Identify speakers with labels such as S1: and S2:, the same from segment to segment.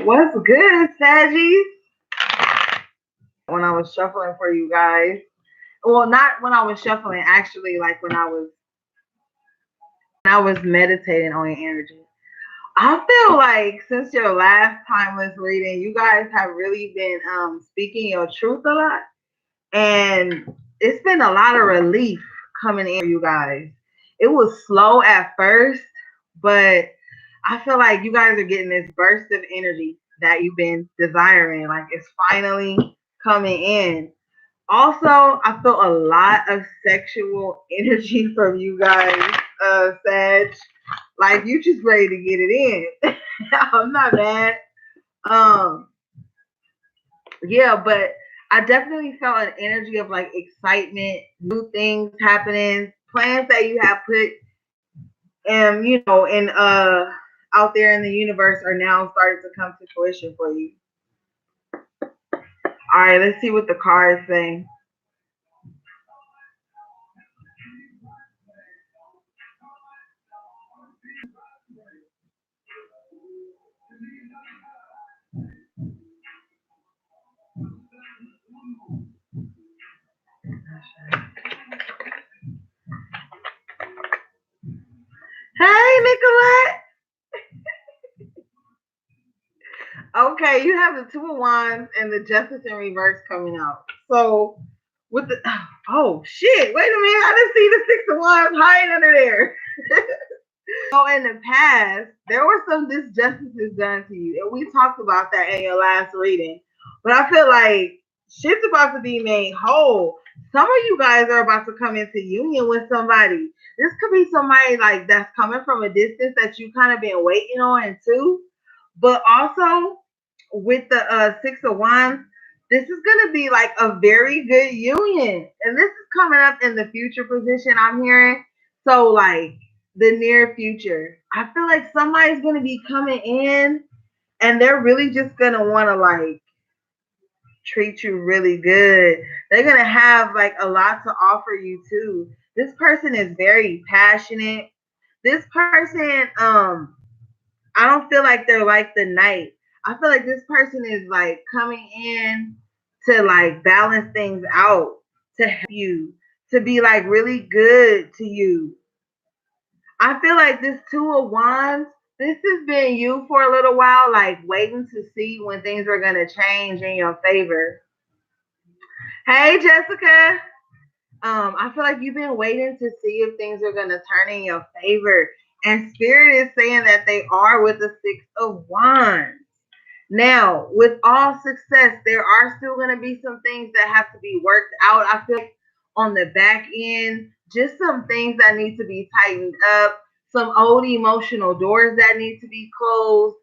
S1: What's good, Saggies? When I was shuffling for you guys. Well, not when I was shuffling, actually, like when I was meditating on your energy. I feel like since your last timeless reading, you guys have really been speaking your truth a lot. And it's been a lot of relief coming in for you guys. It was slow at first, but I feel like you guys are getting this burst of energy that you've been desiring. Like it's finally coming in. Also, I feel a lot of sexual energy from you guys, Sag. Like you just ready to get it in. I'm not mad. Um, yeah, but I definitely felt an energy of like excitement, new things happening, plans that you have put in out there in the universe are now starting to come to fruition for you. All right, let's see what the cards say. Hey, Nicolette. Okay, you have the Two of Wands and the Justice in reverse coming out. So with the oh shit, wait a minute, I didn't see the Six of Wands hiding under there. So in the past, there were some disjustices done to you, and we talked about that in your last reading. But I feel like shit's about to be made whole. Some of you guys are about to come into union with somebody. This could be somebody like that's coming from a distance that you kind of been waiting on too. But also with the Six of Wands, this is gonna be like a very good union, and this is coming up in the future position. I'm hearing so like the near future. I feel like somebody's gonna be coming in, and they're really just gonna want to like treat you really good. They're gonna have like a lot to offer you too. This person is very passionate. This person, I don't feel like they're like the knight. I feel like this person is like coming in to like balance things out, to help you, to be like really good to you. I feel like this Two of Wands, this has been you for a little while, like waiting to see when things are going to change in your favor. Hey, Jessica. I feel like you've been waiting to see if things are going to turn in your favor. And Spirit is saying that they are with the Six of Wands. Now, with all success, there are still going to be some things that have to be worked out. I feel like on the back end, just some things that need to be tightened up, some old emotional doors that need to be closed,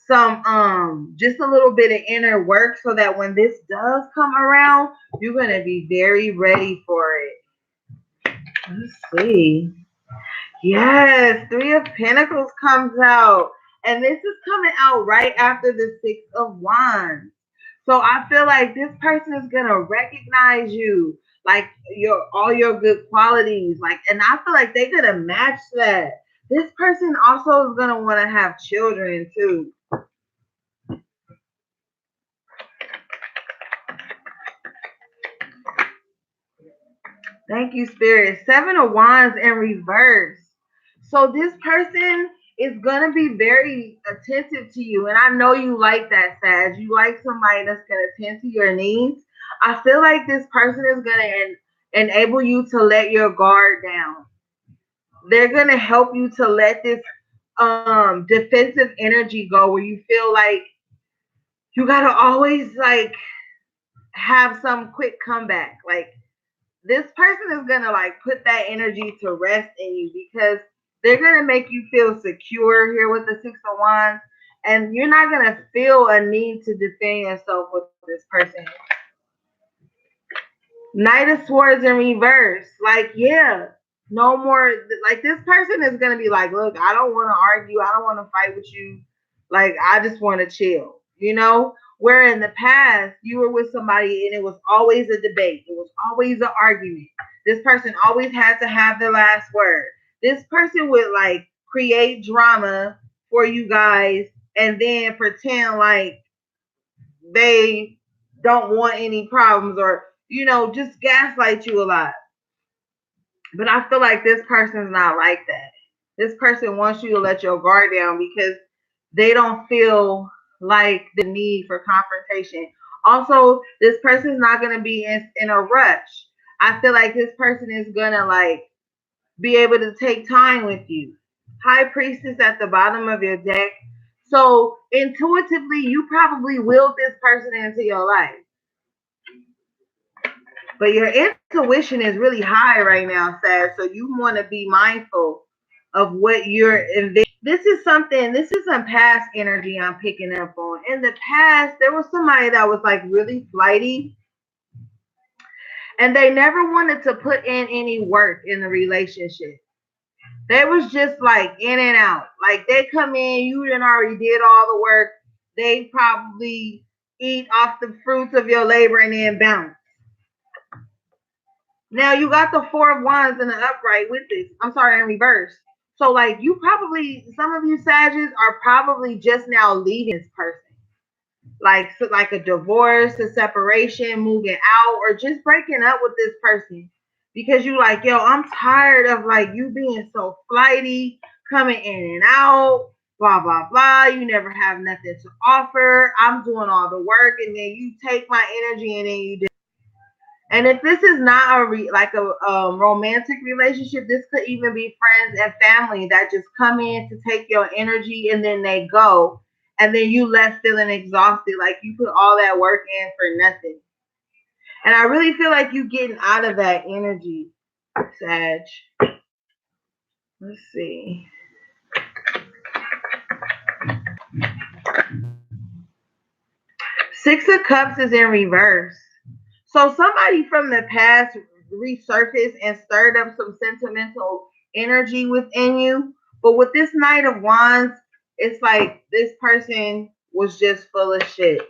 S1: some just a little bit of inner work so that when this does come around, you're going to be very ready for it. Let's see. Yes, Three of Pentacles comes out. And this is coming out right after the Six of Wands. So I feel like this person is gonna recognize you, like your all your good qualities. Like, and I feel like they're gonna match that. This person also is gonna want to have children too. Thank you, Spirit. Seven of Wands in reverse. So this person is gonna be very attentive to you, and I know you like that, Sag. You like somebody that's gonna attend to your needs. I feel like this person is gonna enable you to let your guard down. They're gonna help you to let this defensive energy go, where you feel like you gotta always like have some quick comeback. Like this person is gonna like put that energy to rest in you because they're gonna make you feel secure here with the Six of Wands, and you're not gonna feel a need to defend yourself with this person. Knight of Swords in reverse, like yeah, no more. Like this person is gonna be like, look, I don't want to argue, I don't want to fight with you. Like I just want to chill, you know. Where in the past you were with somebody and it was always a debate, it was always an argument. This person always had to have the last word. This person would like create drama for you guys and then pretend like they don't want any problems, or just gaslight you a lot. But I feel like this person's not like that. This person wants you to let your guard down because they don't feel like the need for confrontation. Also, this person's not going to be in a rush. I feel like this person is going to like be able to take time with you. High Priestess at the bottom of your deck. So intuitively, you probably willed this person into your life. But your intuition is really high right now, Sag. So you want to be mindful of what you're envisioning. This is some past energy I'm picking up on. In the past, there was somebody that was like really flighty, and they never wanted to put in any work in the relationship. They was just like in and out. Like they come in, you done already did all the work. They probably eat off the fruits of your labor and then bounce. Now you got the Four of Wands in the upright with this. I'm sorry, in reverse. So like some of you Sagittarius are probably just now leaving this person. Like a divorce, a separation, moving out, or just breaking up with this person. Because you like, yo, I'm tired of like you being so flighty, coming in and out, blah, blah, blah. You never have nothing to offer. I'm doing all the work, and then you take my energy and then you do. And if this is not a romantic relationship, this could even be friends and family that just come in to take your energy and then they go. And then you left feeling exhausted, like you put all that work in for nothing. And I really feel like you getting out of that energy, Sag. Let's see. Six of Cups is in reverse. So somebody from the past resurfaced and stirred up some sentimental energy within you. But with this Knight of Wands, it's like this person was just full of shit.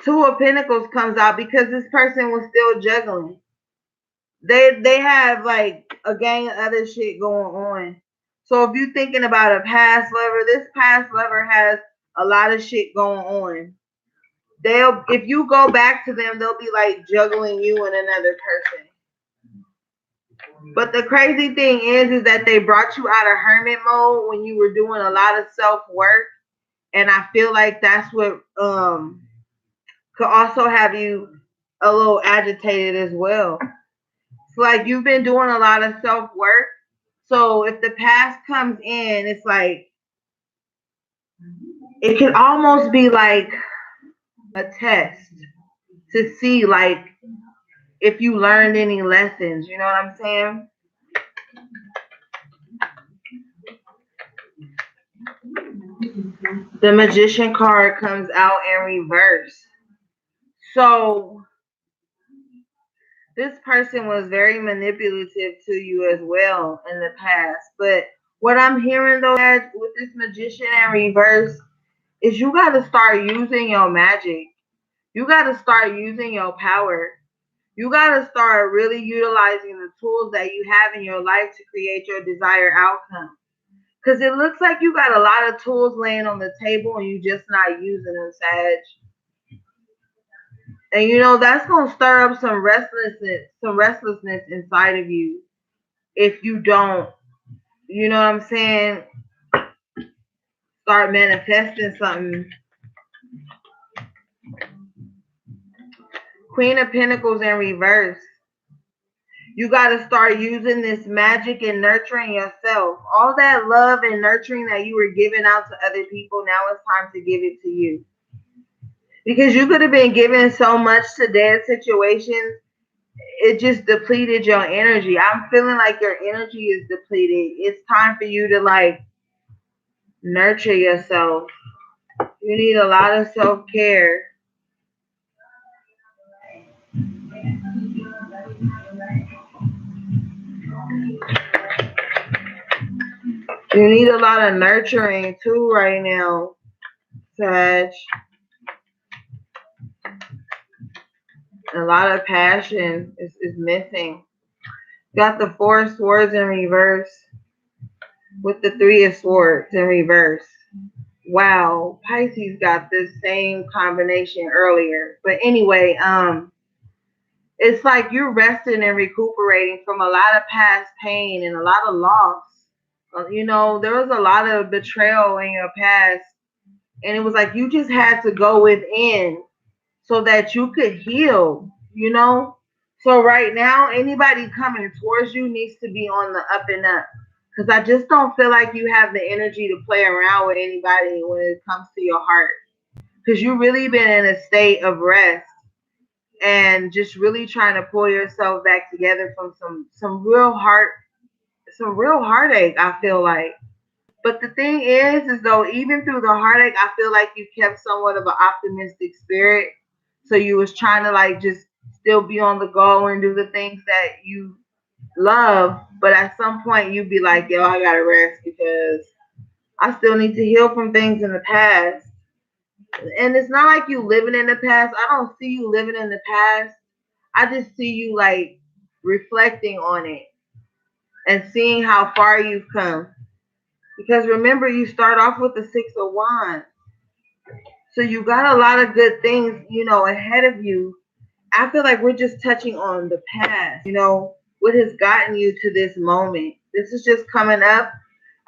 S1: Two of Pentacles comes out because this person was still juggling. They have like a gang of other shit going on. So if you're thinking about a past lover, this past lover has a lot of shit going on. If you go back to them, they'll be like juggling you and another person. But the crazy thing is that they brought you out of hermit mode when you were doing a lot of self-work. And I feel like that's what could also have you a little agitated as well. So like you've been doing a lot of self-work. So if the past comes in, it's like it could almost be like a test to see like if you learned any lessons. You know what I'm saying? The Magician card comes out in reverse. So this person was very manipulative to you as well in the past. But what I'm hearing though with this Magician in reverse is you got to start using your magic. You got to start using your power. You got to start really utilizing the tools that you have in your life to create your desired outcome. Because it looks like you got a lot of tools laying on the table and you just not using them, Sag. And that's gonna stir up some restlessness inside of you if you don't, you know what I'm saying, start manifesting something. Queen of Pentacles in reverse. You got to start using this magic and nurturing yourself. All that love and nurturing that you were giving out to other people, now it's time to give it to you. Because you could have been giving so much to dead situations, it just depleted your energy. I'm feeling like your energy is depleted. It's time for you to like nurture yourself. You need a lot of self-care. You need a lot of nurturing too right now, Sag. A lot of passion is missing. Got the Four of Swords in reverse. with the Three of Swords in reverse. Wow, Pisces got this same combination earlier. But anyway, it's like you're resting and recuperating from a lot of past pain and a lot of loss. You know, there was a lot of betrayal in your past, and it was like you just had to go within so that you could heal, you know? So right now, anybody coming towards you needs to be on the up and up. Because I just don't feel like you have the energy to play around with anybody when it comes to your heart. Because you've really been in a state of rest and just really trying to pull yourself back together from some real heartache, I feel like. But the thing is though, even through the heartache, I feel like you kept somewhat of an optimistic spirit. So you was trying to like just still be on the go and do the things that you love. But at some point you'd be like, yo, I gotta rest because I still need to heal from things in the past. And it's not like you living in the past. I don't see you living in the past. I just see you like reflecting on it and seeing how far you've come. Because remember, you start off with the Six of Wands. So you got a lot of good things, you know, ahead of you. I feel like we're just touching on the past, you know, what has gotten you to this moment. This is just coming up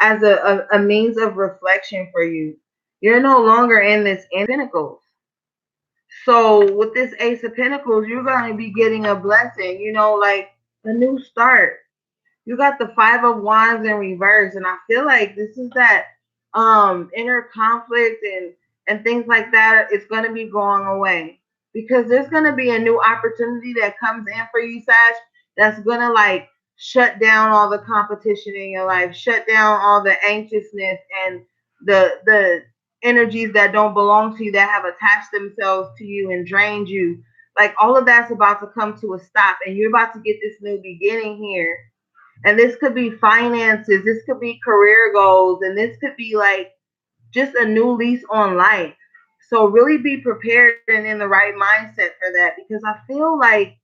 S1: as a means of reflection for you. You're no longer in this Pentacles. So with this Ace of Pentacles, you're going to be getting a blessing, you know, like a new start. You got the Five of Wands in reverse, and I feel like this is that inner conflict and things like that. It's going to be going away because there's going to be a new opportunity that comes in for you, Sag. That's going to like shut down all the competition in your life, shut down all the anxiousness and the energies that don't belong to you, that have attached themselves to you and drained you. Like all of that's about to come to a stop, and you're about to get this new beginning here. And this could be finances, this could be career goals, and this could be like just a new lease on life. So really be prepared and in the right mindset for that, because I feel like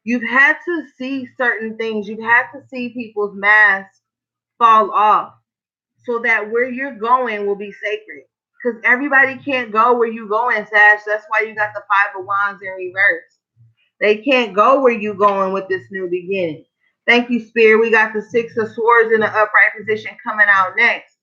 S1: you've had to see certain things, you've had to see people's masks fall off so that where you're going will be sacred. Because everybody can't go where you going, Sash. That's why you got the Five of Wands in reverse. They can't go where you going with this new beginning. Thank you, Spirit. We got the Six of Swords in the upright position coming out next.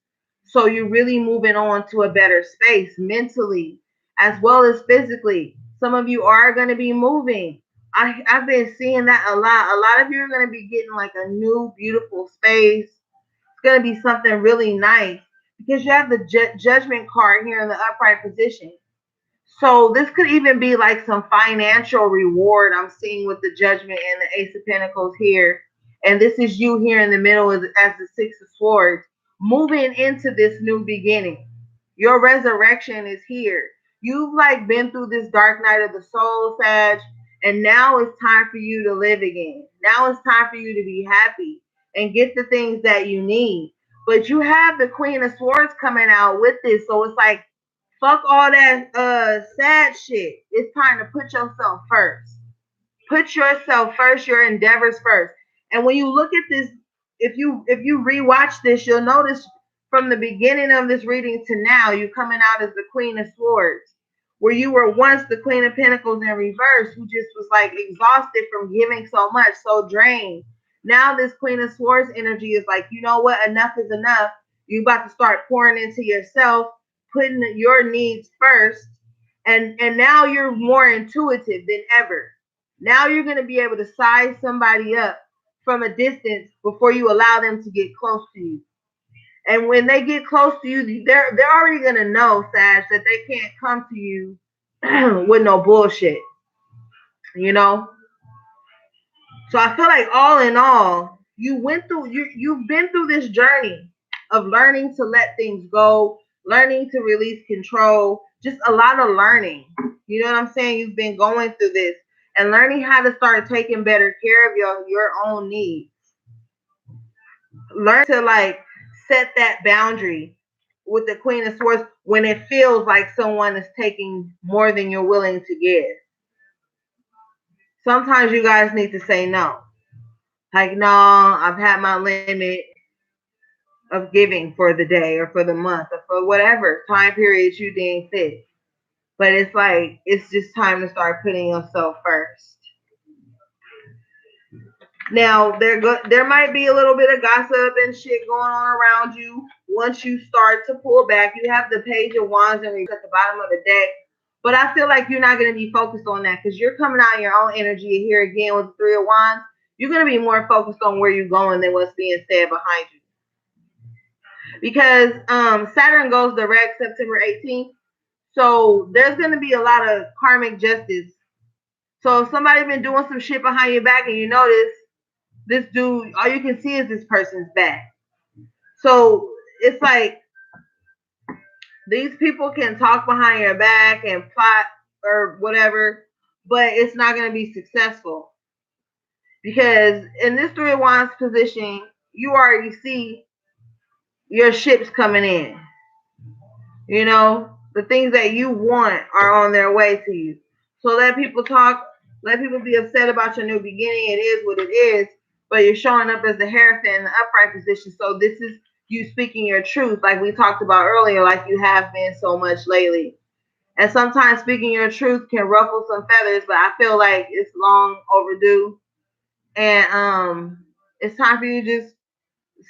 S1: So you're really moving on to a better space mentally as well as physically. Some of you are going to be moving. I've been seeing that a lot. A lot of you are going to be getting like a new, beautiful space. It's going to be something really nice because you have the judgment card here in the upright position. So this could even be like some financial reward I'm seeing with the Judgment and the Ace of Pentacles here. And this is you here in the middle as the Six of Swords, moving into this new beginning. Your resurrection is here. You've like been through this dark night of the soul, Sag, and now it's time for you to live again. Now it's time for you to be happy and get the things that you need. But you have the Queen of Swords coming out with this, so it's like, fuck all that sad shit. It's time to put yourself first. Put yourself first, your endeavors first. And when you look at this, if you rewatch this, you'll notice from the beginning of this reading to now, you coming out as the Queen of Swords, where you were once the Queen of Pentacles in reverse, who just was like exhausted from giving so much, so drained. Now this Queen of Swords energy is like, you know what? Enough is enough. You about to start pouring into yourself, putting your needs first, and now you're more intuitive than ever. Now you're going to be able to size somebody up from a distance before you allow them to get close to you. And when they get close to you, they're already going to know, Sag, that they can't come to you with no bullshit, you know? So I feel like all in all, you've been through this journey of learning to let things go, learning to release control, just a lot of learning. You know what I'm saying? You've been going through this and learning how to start taking better care of your own needs. Learn to like set that boundary with the Queen of Swords when it feels like someone is taking more than you're willing to give. Sometimes you guys need to say no. Like, no, I've had my limit. of giving for the day or for the month or for whatever time period you deem fit. But it's like, it's just time to start putting yourself first. Now, there might be a little bit of gossip and shit going on around you. Once you start to pull back, you have the Page of Wands and at the bottom of the deck. But I feel like you're not going to be focused on that because you're coming out in your own energy here again with the Three of Wands. You're going to be more focused on where you're going than what's being said behind you. Because Saturn goes direct September 18th. So there's going to be a lot of karmic justice. So if somebody's been doing some shit behind your back and you notice this dude, all you can see is this person's back. So it's like these people can talk behind your back and plot or whatever, but it's not going to be successful. Because in this Three of Wands position, you already see your ships coming in. You know, the things that you want are on their way to you. So let people talk, let people be upset about your new beginning. It is what it is, but you're showing up as the Hierophant in the upright position. So this is you speaking your truth, like we talked about earlier, like you have been so much lately. And sometimes speaking your truth can ruffle some feathers, but I feel like it's long overdue. And it's time for you to just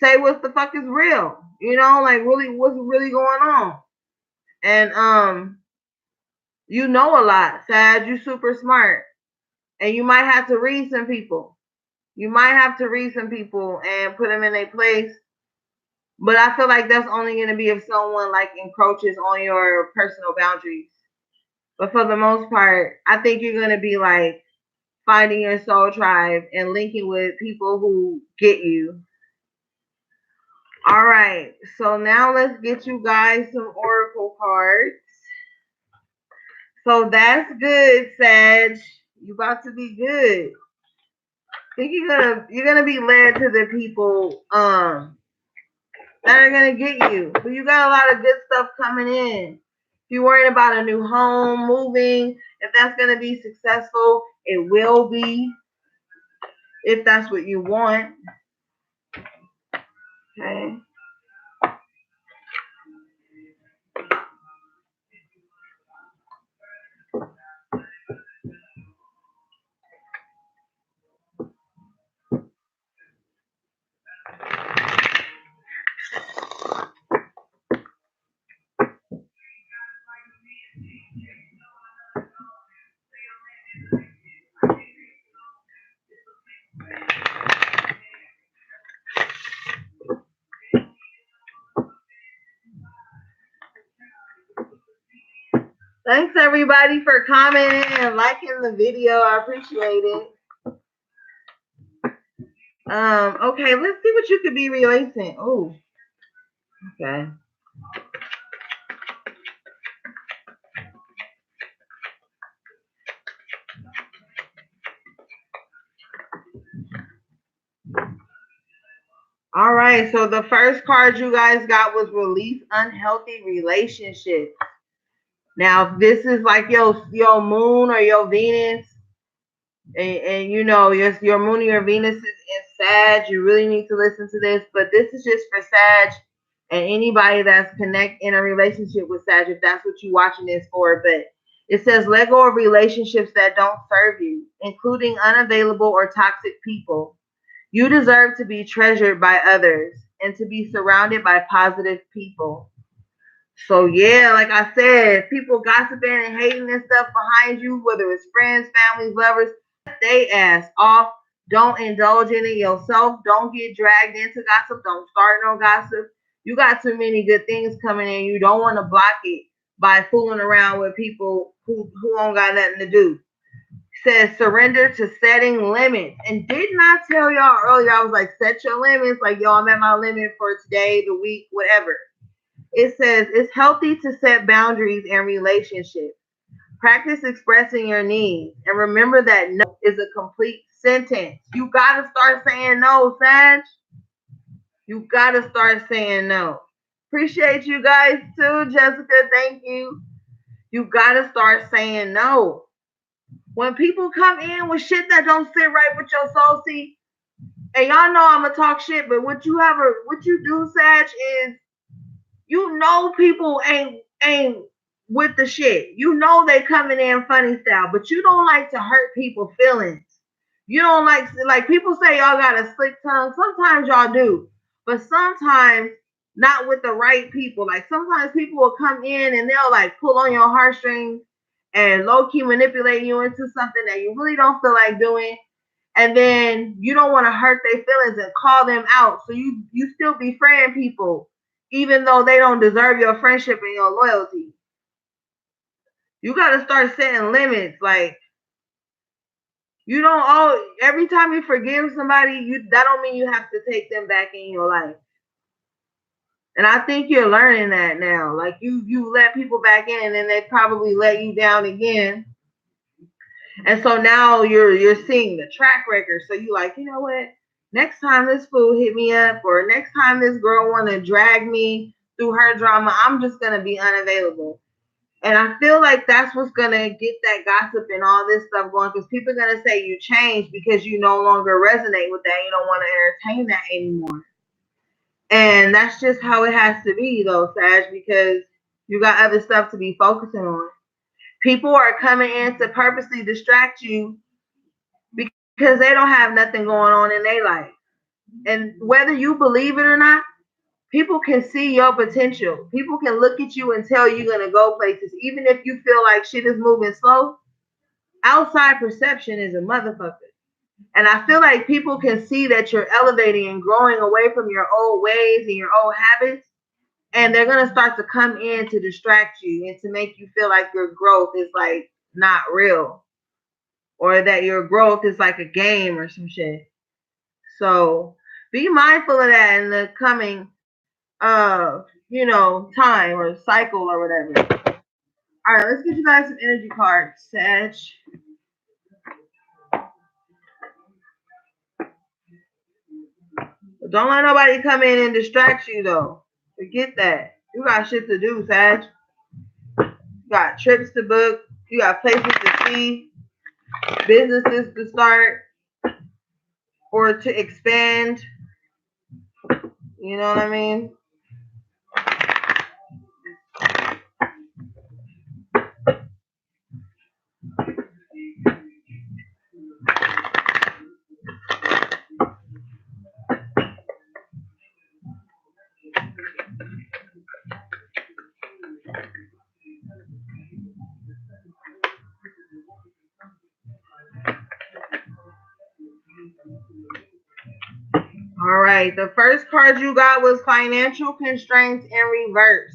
S1: say what the fuck is real. You know, like really what's really going on. And you know a lot, Sag. You super smart. And you might have to read some people. You might have to read some people and put them in their place. But I feel like that's only going to be if someone like encroaches on your personal boundaries. But for the most part, I think you're going to be like finding your soul tribe and linking with people who get you. All right. So now let's get you guys some oracle cards. So that's good, Sag. You about to be good. I think you're gonna be led to the people that are gonna get you. But you got a lot of good stuff coming in. If you're worried about a new home, moving, if that's gonna be successful, it will be. If that's what you want. Okay. Thanks everybody for commenting and liking the video. I appreciate it. Okay, let's see what you could be releasing. Oh, okay. All right, so the first card you guys got was release unhealthy relationships. Now, if this is like your moon or your Venus, and you know your moon or your Venus is in Sag, you really need to listen to this. But this is just for Sag and anybody that's in a relationship with Sag, if that's what you're watching this for. But it says let go of relationships that don't serve you, including unavailable or toxic people. You deserve to be treasured by others and to be surrounded by positive people. So yeah, like I said, people gossiping and hating and stuff behind you, whether it's friends, families, lovers, stay ass off. Don't indulge in it yourself. Don't get dragged into gossip. Don't start no gossip. You got too many good things coming in. You don't want to block it by fooling around with people who don't got nothing to do. Says surrender to setting limits. And didn't I tell y'all earlier, I was like, set your limits. Like, yo, I'm at my limit for today, the week, whatever. It says it's healthy to set boundaries in relationships. Practice expressing your needs. And remember that no is a complete sentence. You got to start saying no, Sag. You got to start saying no. Appreciate you guys too, Jessica. Thank you. You got to start saying no. When people come in with shit that don't sit right with your soul, see, And y'all know I'm gonna talk shit, but what you do, Sag, is you know people ain't with the shit. You know they coming in funny style, but you don't like to hurt people's feelings. You don't like people say y'all got a slick tongue. Sometimes y'all do, but sometimes not with the right people. Like sometimes people will come in and they'll like pull on your heartstrings and low key manipulate you into something that you really don't feel like doing. And then you don't want to hurt their feelings and call them out. So you still befriend people even though they don't deserve your friendship and your loyalty. You gotta start setting limits. Like you don't all every time you forgive somebody, you that don't mean you have to take them back in your life. And I think you're learning that now. Like you let people back in and they probably let you down again. And so now you're seeing the track record. So you like, you know what? Next time this fool hit me up, or next time this girl wanna drag me through her drama, I'm just gonna be unavailable. And I feel like that's what's gonna get that gossip and all this stuff going, because people are gonna say you changed because you no longer resonate with that. You don't want to entertain that anymore. And that's just how it has to be, though, Sag, because you got other stuff to be focusing on. People are coming in to purposely distract you because they don't have nothing going on in their life. And whether you believe it or not, people can see your potential. People can look at you and tell you're gonna go places, even if you feel like shit is moving slow. Outside perception is a motherfucker. And I feel like people can see that you're elevating and growing away from your old ways and your old habits. And they're gonna start to come in to distract you and to make you feel like your growth is like not real. Or that your growth is like a game or some shit. So be mindful of that in the coming time or cycle or whatever. All right, let's get you guys some energy cards, Sag. But don't let nobody come in and distract you though. Forget that. You got shit to do, Sag. You got trips to book. You got places to see, businesses to start or to expand. You know what I mean? All right. The first card you got was financial constraints in reverse.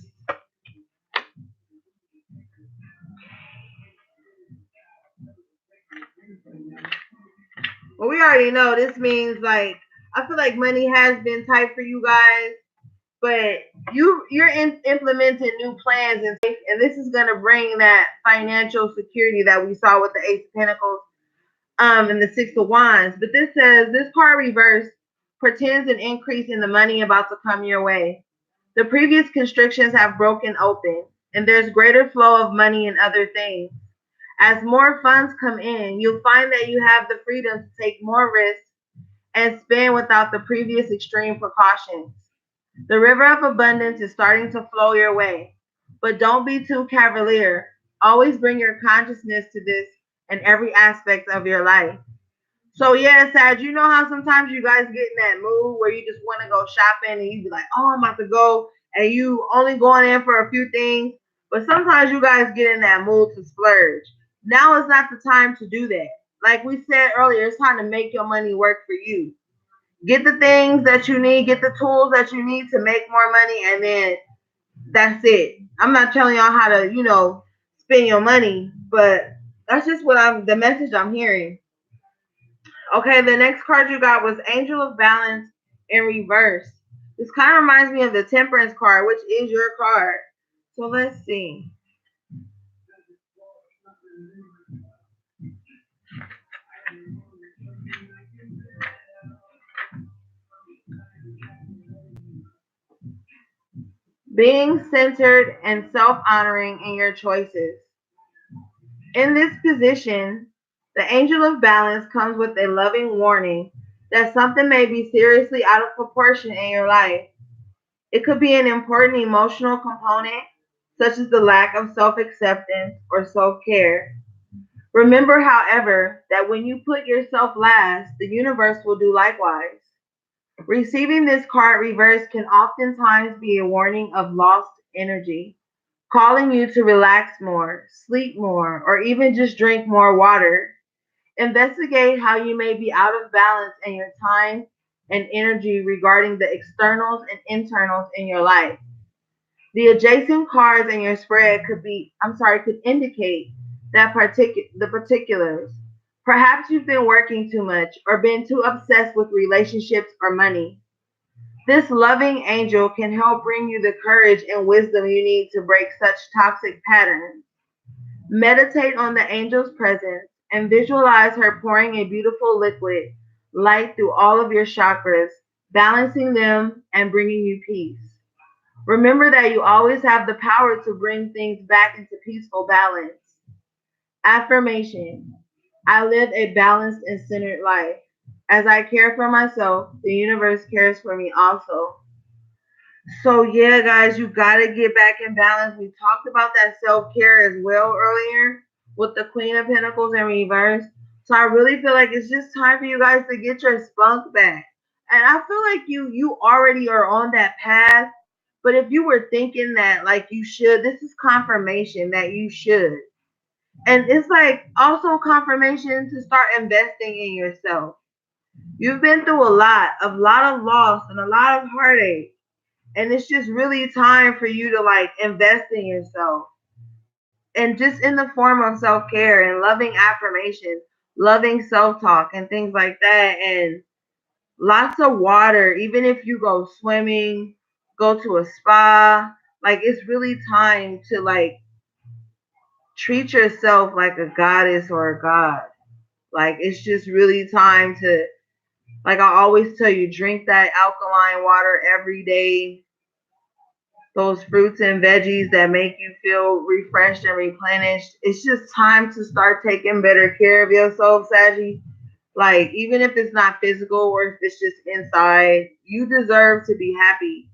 S1: Well, we already know this means like I feel like money has been tight for you guys, but you're implementing new plans and this is gonna bring that financial security that we saw with the Ace of Pentacles and the Six of Wands. But this says this card reverse pretends an increase in the money about to come your way. The previous constrictions have broken open, and there's greater flow of money and other things. As more funds come in, you'll find that you have the freedom to take more risks and spend without the previous extreme precautions. The river of abundance is starting to flow your way, but don't be too cavalier. Always bring your consciousness to this in every aspect of your life. So yeah, Sag, you know how sometimes you guys get in that mood where you just want to go shopping and you be like, oh, I'm about to go, and you only going in for a few things. But sometimes you guys get in that mood to splurge. Now is not the time to do that. Like we said earlier, it's time to make your money work for you. Get the things that you need, get the tools that you need to make more money, and then that's it. I'm not telling y'all how to, spend your money, but that's just the message I'm hearing. Okay, the next card you got was Angel of Balance in reverse. This kind of reminds me of the Temperance card, which is your card. So let's see. Being centered and self-honoring in your choices. In this position, the Angel of Balance comes with a loving warning that something may be seriously out of proportion in your life. It could be an important emotional component, such as the lack of self acceptance or self care. Remember, however, that when you put yourself last, the universe will do likewise. Receiving this card reversed can oftentimes be a warning of lost energy, calling you to relax more, sleep more, or even just drink more water. Investigate how you may be out of balance in your time and energy regarding the externals and internals in your life. The adjacent cards in your spread could indicate the particulars. Perhaps you've been working too much or been too obsessed with relationships or money. This loving angel can help bring you the courage and wisdom you need to break such toxic patterns. Meditate on the angel's presence and visualize her pouring a beautiful liquid light through all of your chakras, balancing them and bringing you peace. Remember that you always have the power to bring things back into peaceful balance. Affirmation: I live a balanced and centered life. As I care for myself, the universe cares for me also. So yeah, guys, you gotta get back in balance. We talked about that self-care as well earlier with the Queen of Pentacles in reverse. So I really feel like it's just time for you guys to get your spunk back. And I feel like you already are on that path. But if you were thinking that like you should, this is confirmation that you should. And it's like also confirmation to start investing in yourself. You've been through a lot of loss and a lot of heartache, and it's just really time for you to like invest in yourself, and just in the form of self-care and loving affirmation, loving self-talk and things like that, and lots of water. Even if you go swimming, go to a spa, like it's really time to like treat yourself like a goddess or a god. Like it's just really time to, like I always tell you, drink that alkaline water every day, those fruits and veggies that make you feel refreshed and replenished. It's just time to start taking better care of yourself, Saggy. Like, even if it's not physical or if it's just inside, you deserve to be happy.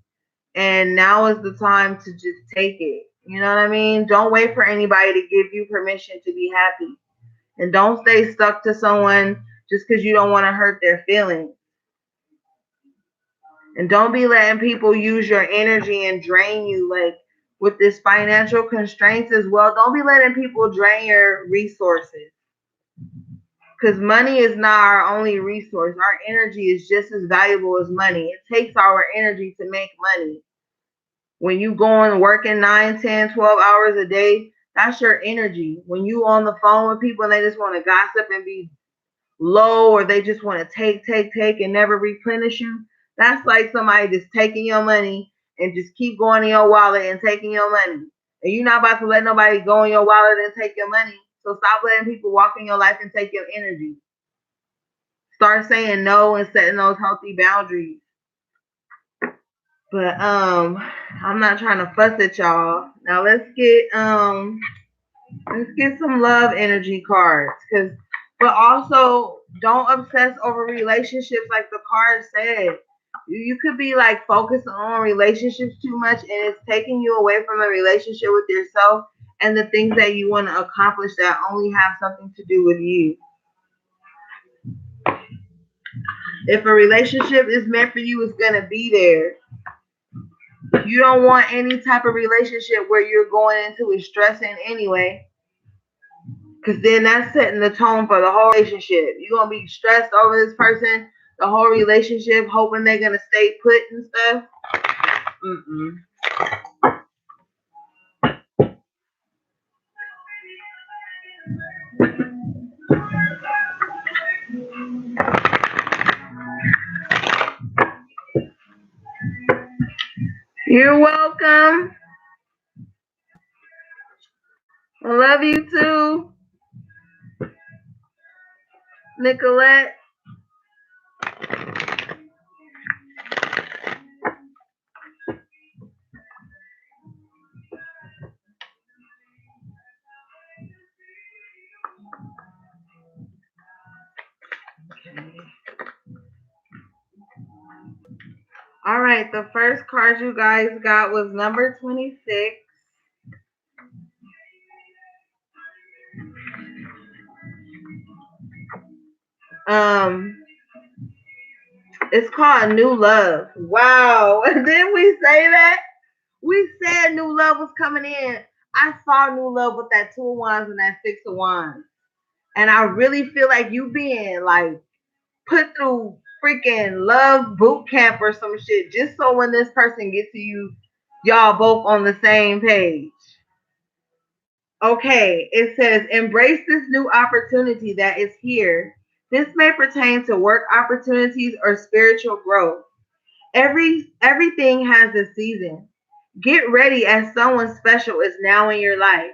S1: And now is the time to just take it. You know what I mean? Don't wait for anybody to give you permission to be happy. And don't stay stuck to someone just because you don't want to hurt their feelings. And don't be letting people use your energy and drain you, like with this financial constraints as well. Don't be letting people drain your resources, because money is not our only resource. Our energy is just as valuable as money. It takes our energy to make money. When you going working 9, 10, 12 hours a day, that's your energy. When you on the phone with people and they just want to gossip and be low, or they just want to take and never replenish you, that's like somebody just taking your money and just keep going in your wallet and taking your money. And you're not about to let nobody go in your wallet and take your money. So stop letting people walk in your life and take your energy. Start saying no and setting those healthy boundaries. But I'm not trying to fuss at y'all. Now let's get some love energy cards, but also don't obsess over relationships like the card said. You could be like focused on relationships too much, and it's taking you away from a relationship with yourself and the things that you want to accomplish that only have something to do with you. If a relationship is meant for you, it's gonna be there. You don't want any type of relationship where you're going into it stressing anyway. Because then that's setting the tone for the whole relationship. You're going to be stressed over this person, the whole relationship, hoping they're going to stay put and stuff. Mm-mm. You're welcome. I love you too, Nicolette. All right, the first card you guys got was number 26. Um, it's called New Love. Wow. Didn't we say that? We said new love was coming in. I saw new love with that 2 of Wands and that 6 of Wands. And I really feel like you being like put through freaking love boot camp or some shit just so when this person gets to you, y'all both on the same page. Okay, it says embrace this new opportunity that is here. This may pertain to work opportunities or spiritual growth. Everything has a season. Get ready as someone special is now in your life.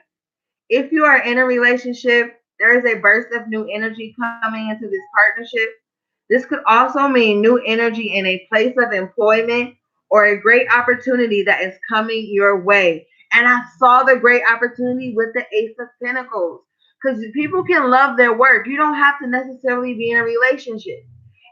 S1: If you are in a relationship, there is a burst of new energy coming into this partnership. This could also mean new energy in a place of employment or a great opportunity that is coming your way. And I saw the great opportunity with the Ace of Pentacles because people can love their work. You don't have to necessarily be in a relationship.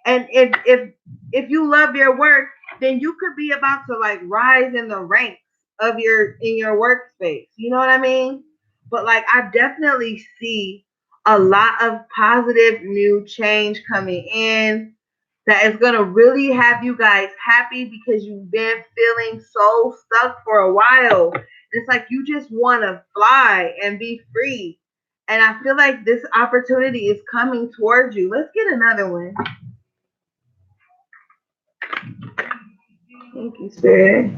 S1: And if you love your work, then you could be about to like rise in the ranks of your workspace. You know what I mean? But like I definitely see a lot of positive new change coming in that is going to really have you guys happy because you've been feeling so stuck for a while. It's like you just want to fly and be free. And I feel like this opportunity is coming towards you. Let's get another one. Thank you, Spirit.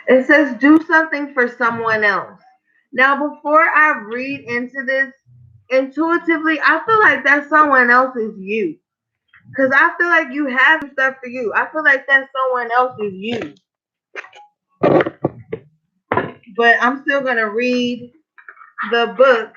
S1: It says do something for someone else. Now, before I read into this, intuitively, I feel like that someone else is you. Because I feel like you have stuff for you. I feel like that someone else is you. But I'm still going to read the book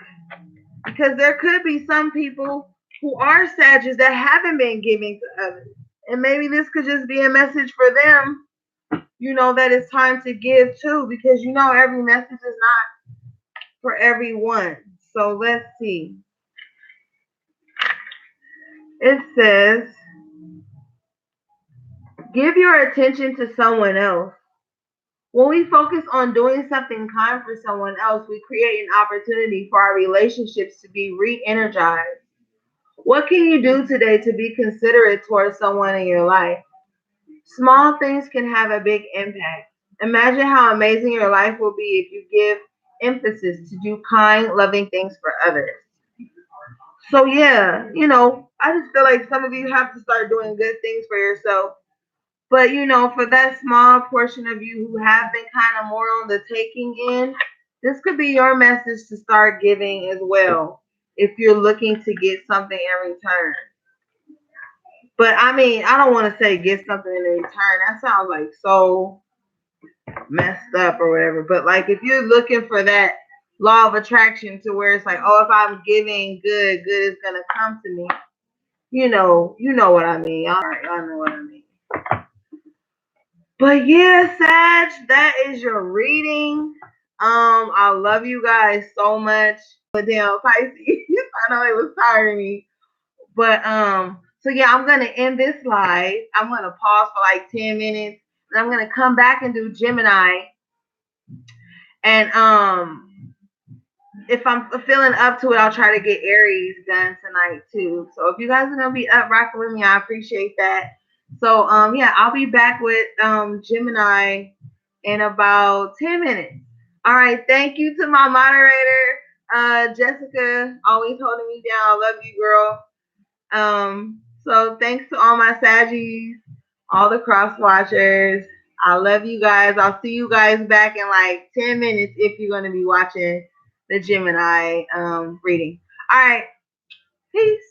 S1: because there could be some people who are Sagittarius that haven't been giving to others. And maybe this could just be a message for them, that it's time to give too, because every message is not for everyone. So let's see. It says, give your attention to someone else. When we focus on doing something kind for someone else, we create an opportunity for our relationships to be re-energized. What can you do today to be considerate towards someone in your life? Small things can have a big impact. Imagine how amazing your life will be if you give emphasis to do kind, loving things for others. So yeah, I just feel like some of you have to start doing good things for yourself. But for that small portion of you who have been kind of more on the taking end, this could be your message to start giving as well if you're looking to get something in return. But I mean, I don't want to say get something in return. That sounds like so messed up or whatever. But like if you're looking for that law of attraction to where it's like, oh, if I'm giving good, good is gonna come to me. You know what I mean. All right, y'all know what I mean. But yeah, Sag, that is your reading. I love you guys so much. But damn, Pisces, I know it was tiring me. But so yeah, I'm gonna end this live. I'm gonna pause for like 10 minutes, and I'm gonna come back and do Gemini. And if I'm feeling up to it, I'll try to get Aries done tonight too. So if you guys are gonna be up rocking with me, I appreciate that. So yeah, I'll be back with Gemini in about 10 minutes. All right, thank you to my moderator, Jessica, always holding me down. Love you, girl. So thanks to all my Saggies, all the cross watchers. I love you guys. I'll see you guys back in like 10 minutes if you're gonna be watching the Gemini reading. All right. Peace.